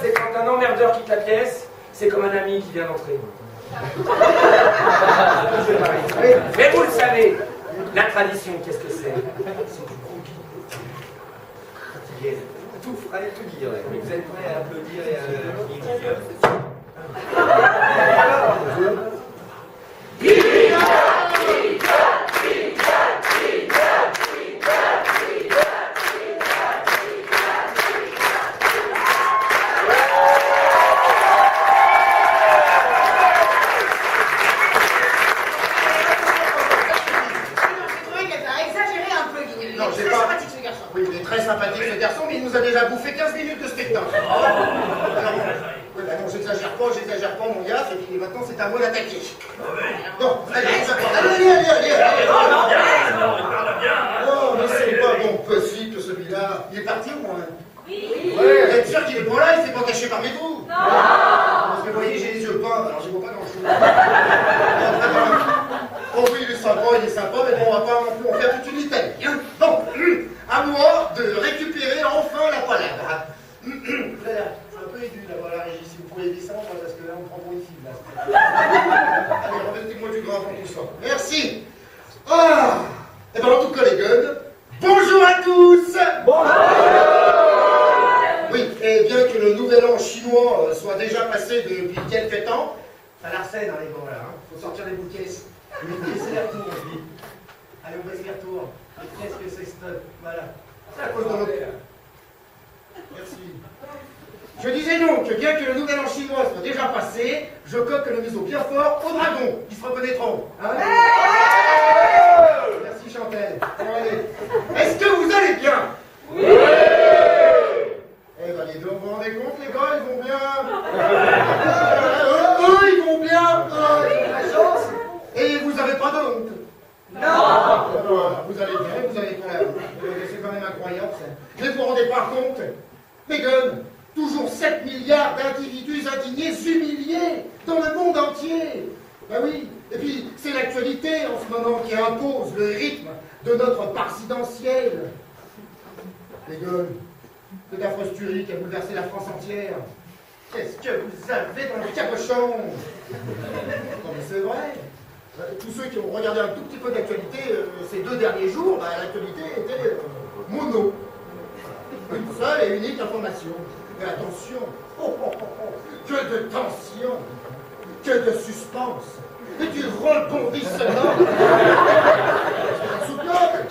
C'est quand un emmerdeur quitte la pièce, c'est comme un ami qui vient d'entrer. Mais vous le savez, la tradition, qu'est-ce que c'est? C'est du croquis. Tout, allez tout dire. Vous êtes prêts à applaudir et à dire très sympathique ce garçon, mais il nous a déjà bouffé 15 minutes de spectacle. Non, j'exagère pas, mon gars, et puis maintenant c'est à moi d'attaquer. Bon, allez. Non, mais c'est pas bon possible que celui-là. Il est parti au moins. Oui. Ouais, vous êtes sûr qu'il est pas là, il s'est pas caché parmi vous? Non. Parce que vous voyez, j'ai les yeux peints, alors je vois pas grand-chose. Oh oui, il est sympa, mais bon, on va pas non plus en faire toute une litanie. Bon, à moi de récupérer enfin la palabra. C'est un peu aigu là, voilà, Régis, si vous pouvez descendre, parce que là, on prend pour une fille, là. Allez, remettez-moi du gras pour tout ça. Merci. Ah. Et bien, en tout cas, les gueules, bonjour à tous. Bonjour. Oui, et bien que le nouvel an chinois soit déjà passé depuis quelques temps, ça l'arsène, les gars, là, hein. Faut sortir les bouquets. Les pièces, c'est les retours, on dit. Allez, on baisse les retours. Les pièces que c'est stop. Voilà. C'est à cause de l'autre. Merci. Je disais donc que bien que le nouvel an chinois soit déjà passé, je coque le museau bien fort aux dragons. Ils se reconnaîtront. Hein? Merci Chantal. Bon, allez. Est-ce que vous allez bien? Oui. Eh ben les deux, vous vous rendez compte, les gars, ils vont bien. Eux, ils vont bien. Ils ont la chance. Et vous n'avez pas de honte? Non. Vous allez bien, vous allez bien. C'est quand même incroyable ça. Mais vous vous rendez pas compte? Megan, toujours 7 milliards d'individus indignés, humiliés dans le monde entier. Ben oui. Et puis c'est l'actualité en ce moment qui impose le rythme de notre présidentielle. Megan, cette affreuse tuerie qui a bouleversé la France entière. Qu'est-ce que vous avez dans le cabochon? Non mais c'est vrai. Tous ceux qui ont regardé un tout petit peu d'actualité ces 2 derniers jours, l'actualité était mono. Une seule et unique information. Mais attention, que de tension, que de suspense, et du rebondissement. C'était insoutenable.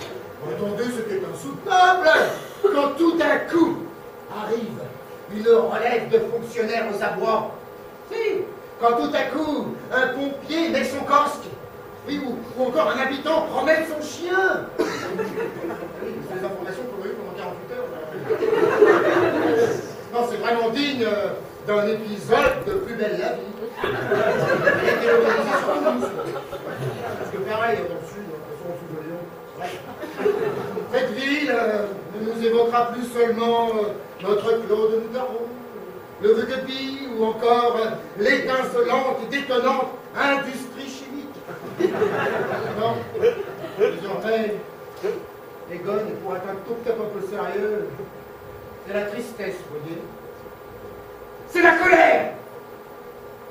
Entendez, c'était insoutenable. Quand tout d'un coup arrive une relève de fonctionnaires aux abois. Si, quand tout à coup un pompier met son casque. Oui, ou encore un habitant promène son chien. C'est des informations qu'on a eues pendant 48 heures. Non, c'est vraiment digne d'un épisode de Plus belle la vie. Il a été localisé sur Toulouse. Parce que pareil, dans le sud, en dessous de Lyon. Ouais. Cette ville ne nous évoquera plus seulement notre Claude Nougaro, le rugby ou encore l'étincelante et détonnante industrie chimique. Non, désormais, les gognes, pour être un tout petit peu sérieux, c'est la tristesse, vous voyez. C'est la colère.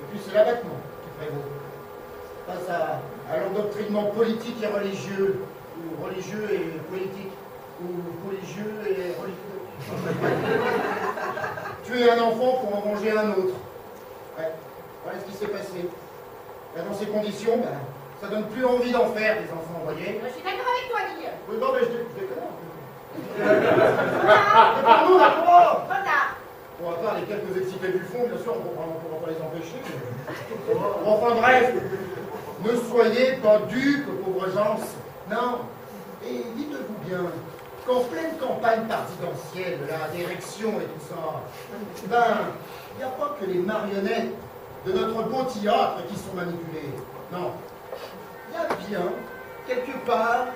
Et puis c'est l'abattement qui prévaut. Face à l'endoctrinement politique et religieux, ou religieux et politique, ou religieux et religieux. Tuer un enfant pour en manger un autre. Ouais, voilà ce qui s'est passé. Et dans ces conditions, ça donne plus envie d'en faire des enfants, vous voyez. Je suis d'accord avec toi, Guy. Oui, non, mais je déconne. Pardon, d'accord. Trop tard. Bon, à part les quelques excités du fond, bien sûr, on ne pourra pas les empêcher. Mais... Enfin bref, ne soyez pas dupes, pauvres gens. Non. Et dites-vous bien qu'en pleine campagne présidentielle, la d'érection et tout ça, il n'y a pas que les marionnettes de notre beau théâtre qui sont manipulées. Non. Il y a bien, quelque part,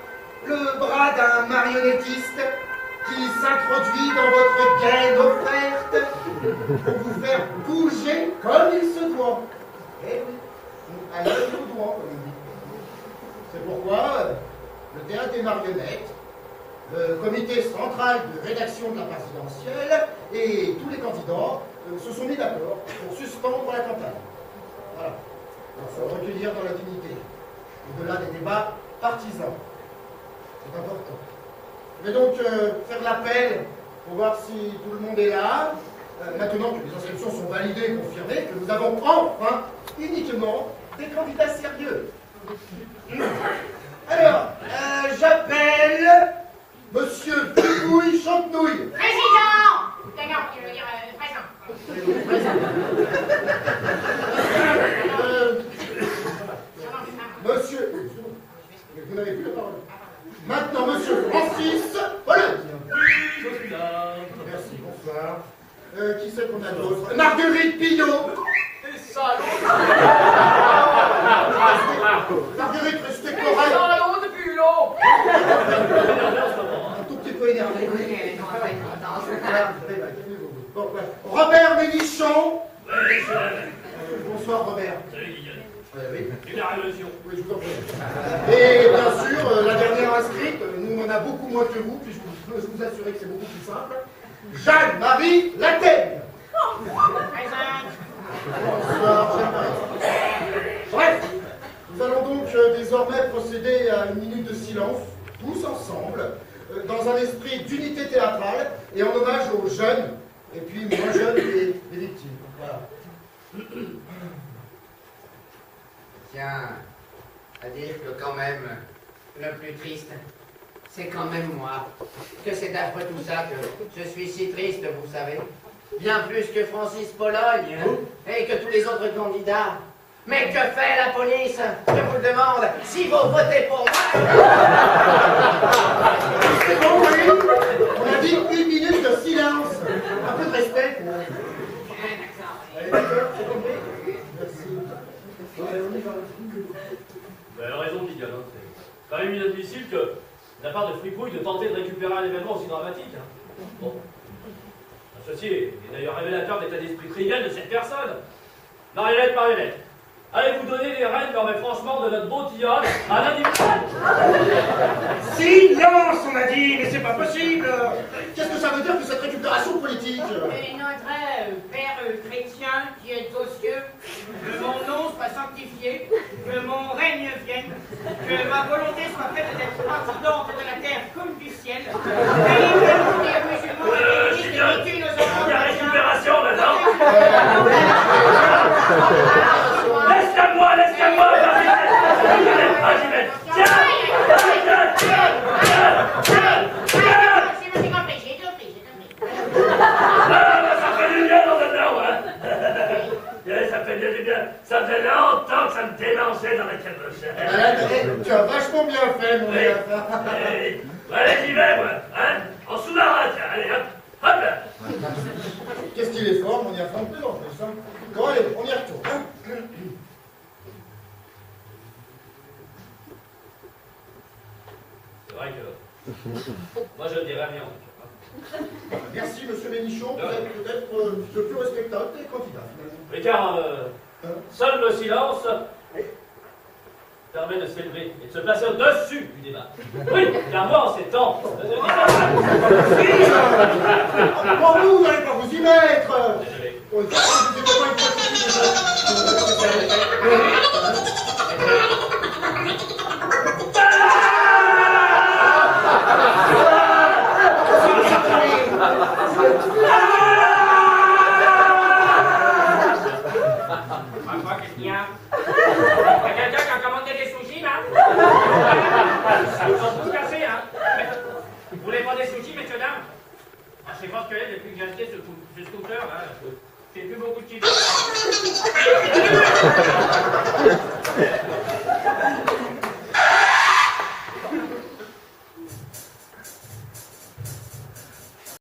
le bras d'un marionnettiste qui s'introduit dans votre gaine offerte pour vous faire bouger comme il se doit. Eh oui, à l'œil au doigt, comme on dit. C'est pourquoi le théâtre des marionnettes, le comité central de rédaction de la présidentielle et tous les candidats se sont mis d'accord pour suspendre la campagne. Voilà, pour se recueillir dans la dignité, au-delà des débats partisans. C'est important. Je vais donc faire l'appel pour voir si tout le monde est là. Maintenant que les inscriptions sont validées et confirmées, que nous avons enfin uniquement des candidats sérieux. Alors, j'appelle Monsieur Picouille Chantenouille. Président! Non, je veux dire présent. Monsieur... Vous n'avez plus la parole. Maintenant, Monsieur Francis Paulin. Merci, bonsoir. Qui c'est qu'on a d'autre? Marguerite Pillot. Des salauds! Marguerite, restez correcte. Des salauds depuis long! Un tout petit peu énervé. Bon, ouais. Robert Ménichon. Bonsoir, Robert. Oui. Une révolution. Oui, je vous en prie. Et bien sûr, la dernière inscrite, nous on en a beaucoup moins que vous, puis je peux vous assurer que c'est beaucoup plus simple. Jeanne-Marie Lataigne. Présent. Bonsoir, Jeanne-Marie. Bref, nous allons donc désormais procéder à une minute de silence, tous ensemble, dans un esprit d'unité théâtrale et en hommage aux jeunes, et puis moins jeunes des victimes. Voilà. Tiens, à dire que quand même, le plus triste, c'est quand même moi. Que c'est après tout ça que je suis si triste, vous savez. Bien plus que Francis Pologne et que tous les autres candidats. Mais que fait la police? Je vous le demande, si vous votez pour moi. C'est bon, oui. On a dit une minute de silence. Un peu de respect. Allez, d'accord, c'est compris. Merci. Elle a raison, Guillaume. Hein. C'est quand même inadmissible que, de la part de Fripouille, de tenter de récupérer un événement aussi dramatique. Hein. Bon. Ceci est d'ailleurs révélateur de l'état d'esprit trivial de cette personne. Marionnette. Allez vous donner les rênes, mais franchement, de notre beau tillage à l'individu. Silence, on a dit, mais c'est pas possible. Qu'est-ce que ça veut dire que cette récupération politique? Et notre Père chrétien qui est aux cieux, que mon nom soit sanctifié, que mon règne vienne, que ma volonté soit faite d'être présidente de la terre comme du ciel, délivrez-nous des musulmans et des églises qui tuent nos enfants. Il y a récupération maintenant. Laisse-la-moi, Marinette. Tiens. J'ai compris. Ça fait du bien dans le nord, hein. Ça fait du bien. Ça faisait longtemps que ça me dénonçait dans la caboche. Tu as vachement bien fait, mon gars. Allez, j'y vais, moi. Hein, en sous-marin, tiens. Allez, hop là. Qu'est-ce qu'il est fort, on y a fait un peu en plus. Hein. Bon, allez, on y retourne. Hein. C'est vrai que moi je dirais rien. Merci, monsieur Ménichon. Vous êtes peut-être le plus respectable des candidats. Mais car seul le silence permet de s'élever et de se placer au-dessus du débat. Oui, car moi en ces temps. Pour vous n'allez pas vous y mettre. Désolé. Vous n'étiez pas une fois Qu'est-ce qu'il y a? Il y a quelqu'un qui a commandé des sushis, là? Ils sont tous cassés, hein? Vous voulez pas des sushis, messieurs, dames? Je sais pas ce que c'est depuis que j'ai acheté ce scooter, là. J'ai plus beaucoup de chiffres.